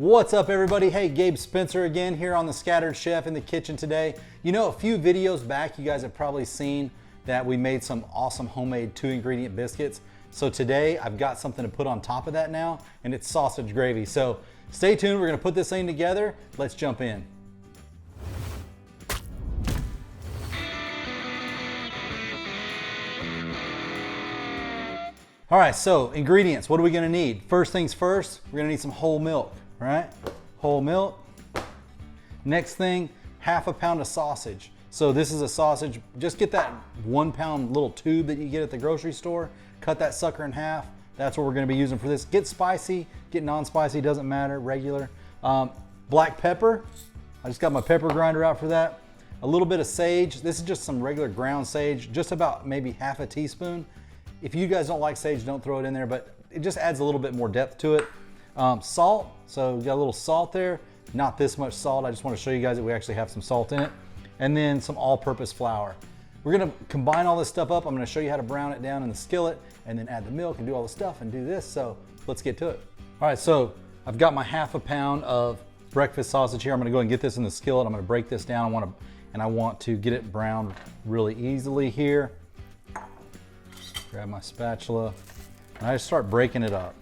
What's up everybody? Hey, Gabe Spencer again here on the Scattered Chef in the kitchen today. You know, a few videos back you guys have probably seen that we made some awesome homemade 2-ingredient biscuits. So today I've got something to put on top of that now, and it's sausage gravy. So stay tuned, we're gonna put this thing together. Let's jump in. All right, so ingredients, what are we gonna need? First things first, we're gonna need some whole milk, right? Whole milk. Next thing, half a pound of sausage. So this is a sausage, just get that 1 pound little tube that you get at the grocery store, cut that sucker in half. That's what we're gonna be using for this. Get spicy, get non-spicy, doesn't matter, regular. Black pepper, I just got my pepper grinder out for that. A little bit of sage, this is just some regular ground sage, just about maybe half a teaspoon. If you guys don't like sage, don't throw it in there, but it just adds a little bit more depth to it. Salt, so we got a little salt there. Not this much salt, I just want to show you guys that we actually have some salt in it. And then some all-purpose flour. We're gonna combine all this stuff up. I'm gonna show you how to brown it down in the skillet and then add the milk and do all the stuff and do this, so let's get to it. All right, so I've got my half a pound of breakfast sausage here. I'm gonna go and get this in the skillet. I'm gonna break this down. I want to get it browned really easily here. Grab my spatula, and I just start breaking it up.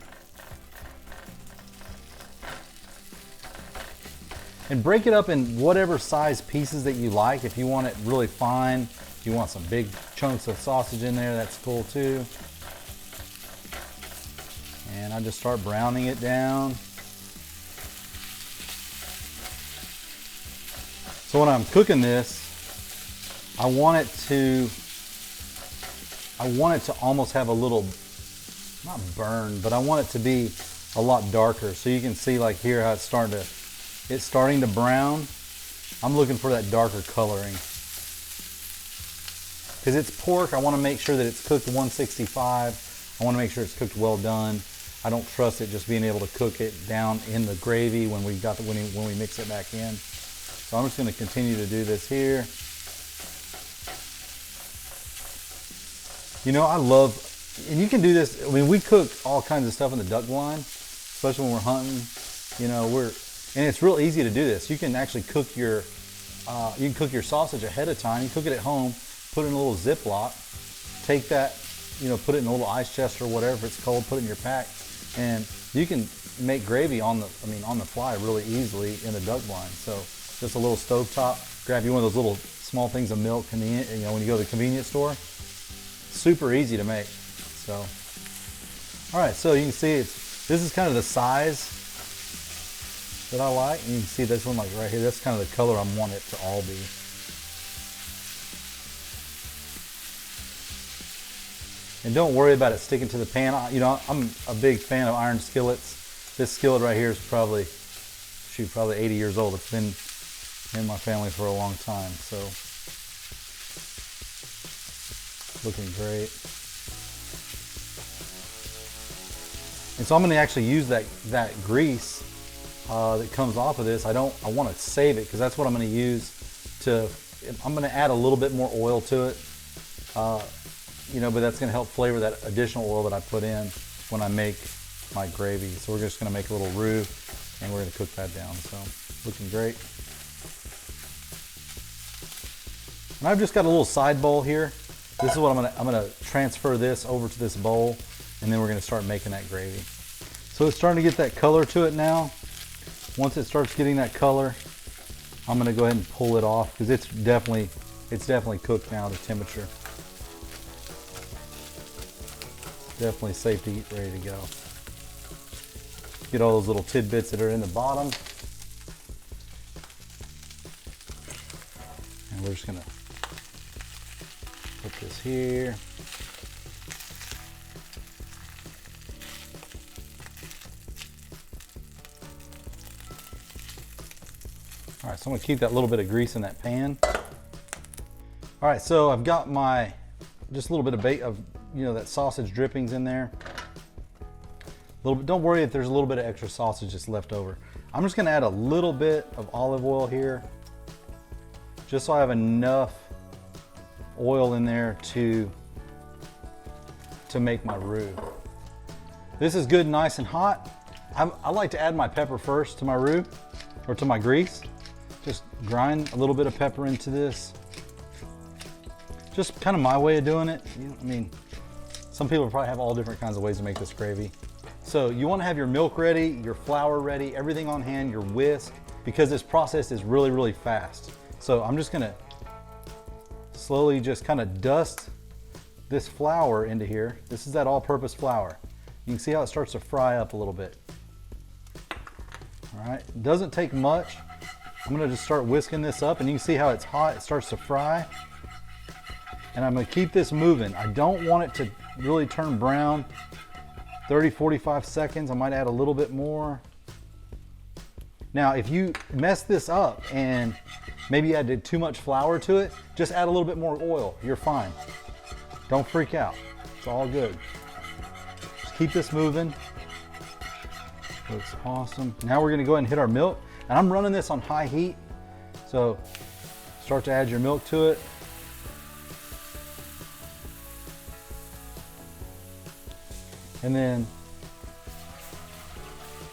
And break it up in whatever size pieces that you like. If you want it really fine, if you want some big chunks of sausage in there, that's cool too. And I just start browning it down. So when I'm cooking this, I want it to almost have a little, not burn, but I want it to be a lot darker. So you can see like here how it's starting to brown. I'm looking for that darker coloring. Because it's pork, I want to make sure that it's cooked 165. I want to make sure it's cooked well done. I don't trust it just being able to cook it down in the gravy when we mix it back in. So I'm just going to continue to do this here. You know, I love, and you can do this, I mean, we cook all kinds of stuff in the duck blind, especially when we're hunting. You know, and it's real easy to do this. You can actually cook your sausage ahead of time. You cook it at home, put it in a little Ziploc, take that, you know, put it in a little ice chest or whatever it's called, put it in your pack, and you can make gravy on the fly really easily in the duck blind. So just a little stovetop, grab you one of those little small things of milk in the, you know, when you go to the convenience store. Super easy to make. So, all right, so you can see this is kind of the size that I like. And you can see this one like right here, that's kind of the color I want it to all be. And don't worry about it sticking to the pan. You know, I'm a big fan of iron skillets. This skillet right here is probably 80 years old. It's been in my family for a long time, so looking great. And so I'm going to actually use that grease that comes off of this. I want to save it because that's what I'm going to use I'm going to add a little bit more oil to it. You know, but that's going to help flavor that additional oil that I put in when I make my gravy. So we're just going to make a little roux and we're going to cook that down. So looking great. And I've just got a little side bowl here. This is what I'm gonna transfer this over to this bowl, and then we're gonna start making that gravy. So it's starting to get that color to it now. Once it starts getting that color, I'm gonna go ahead and pull it off because it's definitely cooked now to temperature. Definitely safe to eat, ready to go. Get all those little tidbits that are in the bottom. And we're just gonna put this here. All right, so I'm gonna keep that little bit of grease in that pan. All right, so I've got just a little bit of you know, that sausage drippings in there. Don't worry if there's a little bit of extra sausage that's left over. I'm just gonna add a little bit of olive oil here, just so I have enough oil in there to make my roux. This is good, nice and hot. I like to add my pepper first to my roux or to my grease. Just grind a little bit of pepper into this. Just kind of my way of doing it. I mean, some people probably have all different kinds of ways to make this gravy. So you want to have your milk ready, your flour ready, everything on hand, your whisk, because this process is really, really fast. So I'm just gonna slowly just kind of dust this flour into here. This is that all-purpose flour. You can see how it starts to fry up a little bit. All right, it doesn't take much. I'm gonna just start whisking this up, and you can see how it's hot, it starts to fry. And I'm gonna keep this moving. I don't want it to really turn brown. 30, 45 seconds, I might add a little bit more. Now, if you mess this up and maybe you added too much flour to it, just add a little bit more oil, you're fine. Don't freak out, it's all good. Just keep this moving. Looks awesome. Now we're gonna go ahead and hit our milk. And I'm running this on high heat. So start to add your milk to it. And then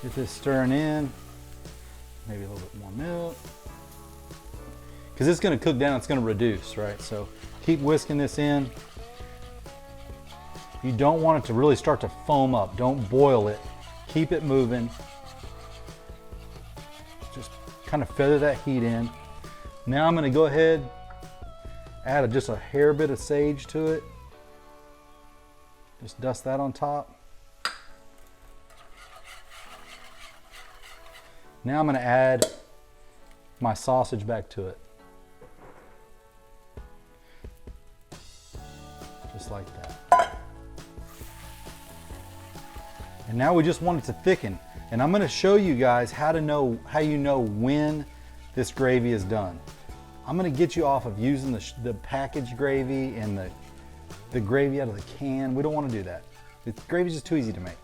get this stirring in. Maybe a little bit more milk. Because it's gonna cook down, it's gonna reduce, right? So keep whisking this in. You don't want it to really start to foam up. Don't boil it. Keep it moving. Just kind of feather that heat in. Now I'm gonna go ahead, add just a hair bit of sage to it. Just dust that on top. Now I'm gonna add my sausage back to it. Just like that. And now we just want it to thicken. And I'm gonna show you guys how you know when this gravy is done. I'm gonna get you off of using the packaged gravy and the gravy out of the can. We don't wanna do that. Gravy's just too easy to make.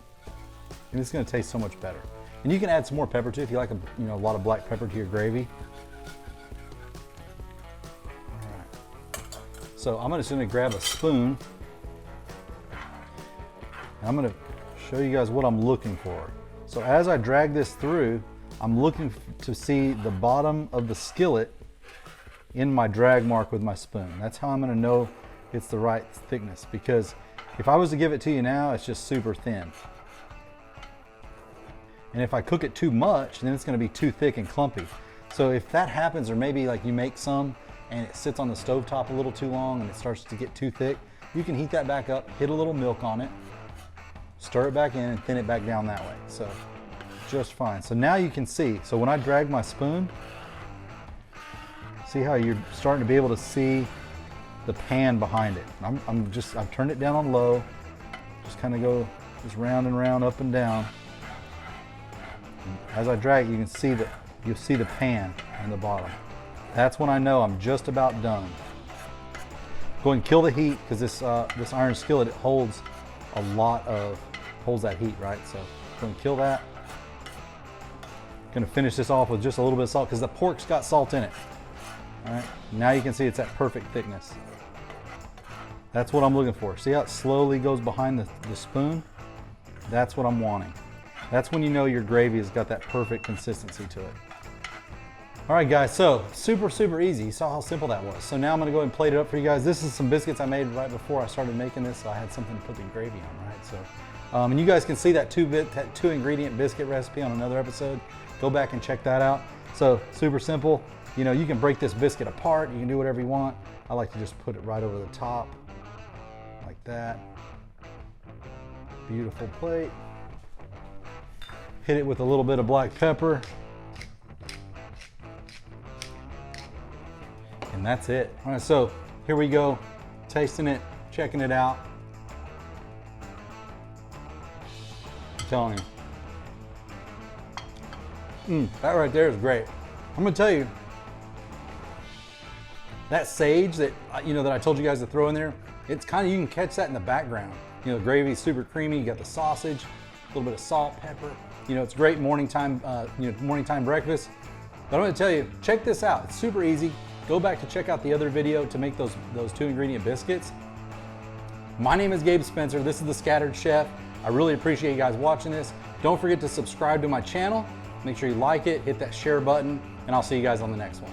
And it's gonna taste so much better. And you can add some more pepper too if you like a lot of black pepper to your gravy. All right. So I'm just gonna grab a spoon. And I'm gonna show you guys what I'm looking for. So as I drag this through, I'm looking to see the bottom of the skillet in my drag mark with my spoon. That's how I'm gonna know it's the right thickness, because if I was to give it to you now, it's just super thin. And if I cook it too much, then it's gonna be too thick and clumpy. So if that happens, or maybe like you make some and it sits on the stovetop a little too long and it starts to get too thick, you can heat that back up, hit a little milk on it, stir it back in and thin it back down that way. So just fine. So now you can see, so when I drag my spoon, see how you're starting to be able to see the pan behind it. I've turned it down on low, just kind of go just round and round, up and down. And as I drag, you can see you'll see the pan in the bottom. That's when I know I'm just about done. Go ahead and kill the heat, because this iron skillet, it holds that heat, right? So go and kill that. Gonna finish this off with just a little bit of salt, because the pork's got salt in it. All right, now you can see it's at perfect thickness. That's what I'm looking for. See how it slowly goes behind the spoon? That's what I'm wanting. That's when you know your gravy has got that perfect consistency to it. All right, guys, so super, super easy. You saw how simple that was. So now I'm gonna go ahead and plate it up for you guys. This is some biscuits I made right before I started making this, so I had something to put the gravy on, right? So, and you guys can see that two ingredient biscuit recipe on another episode. Go back and check that out. So super simple. You know, you can break this biscuit apart. You can do whatever you want. I like to just put it right over the top like that. Beautiful plate. Hit it with a little bit of black pepper. And that's it. All right, so here we go. Tasting it, checking it out. I'm telling you. That right there is great. I'm gonna tell you, that sage that that I told you guys to throw in there, it's kind of, you can catch that in the background. You know, the gravy's super creamy. You got the sausage, a little bit of salt, pepper. You know, it's great morning time breakfast. But I'm gonna tell you, check this out. It's super easy. Go back to check out the other video to make those two ingredient biscuits. My name is Gabe Spencer. This is The Scattered Chef. I really appreciate you guys watching this. Don't forget to subscribe to my channel. Make sure you like it, hit that share button, and I'll see you guys on the next one.